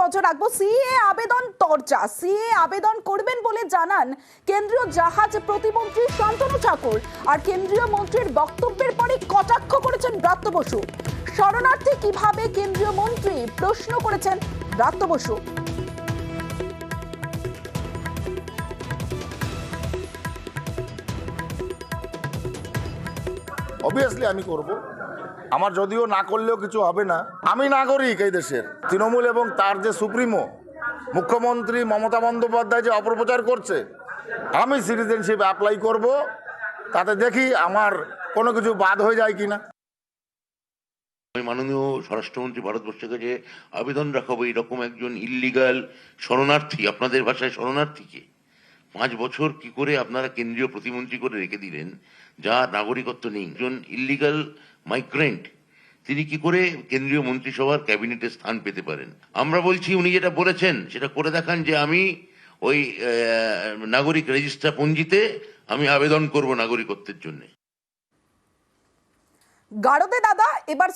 নজর রাখবো। সিএ আবেদন চর্চা, সিএ আবেদন করবেন বলে জানান কেন্দ্রীয় জাহাজ প্রতিমন্ত্রী শান্তনু ঠাকুর। আর কেন্দ্রীয় মন্ত্রীর বক্তব্যের পরে কটাক্ষ করেছেন ব্রাত্য বসু। শরণার্থী কিভাবে কেন্দ্রীয় মন্ত্রী, প্রশ্ন করেছেন ব্রাত্য বসু। অবভিয়াসলি আমি করব। আমার যদিও না করলেও কিছু হবে না। আমি নাগরিক এই দেশের। তৃণমূল এবং তার যে সুপ্রিমো মুখ্যমন্ত্রী মমতা বন্দ্যোপাধ্যায় যে অপপ্রচার করছে, আমি সিটিজেনশিপ অ্যাপ্লাই করব, তাতে দেখি আমার কোনো কিছু বাদ হয়ে যায় কিনা। আমি মাননীয় স্বরাষ্ট্রমন্ত্রী ভারতবর্ষকে যে আবেদন রাখাবো, এরকম একজন ইল্লিগাল শরণার্থী, আপনাদের ভাষায় শরণার্থীকে 5 বছর কি করে আপনারা কেন্দ্রীয় প্রতিমন্ত্রী করে রেখে দিলেন, যার নাগরিকত্ব নেই। একজন ইল্লিগাল মাইগ্রেন্ট তিনি কি করে কেন্দ্রীয় মন্ত্রিসভার ক্যাবিনেটে স্থান পেতে পারেন? আমরা বলছি উনি যেটা বলেছেন সেটা করে দেখান, যে আমি ওই নাগরিক রেজিস্টার পঞ্জিতে আমি আবেদন করব নাগরিকত্বের জন্য। গারদে দাদা এবার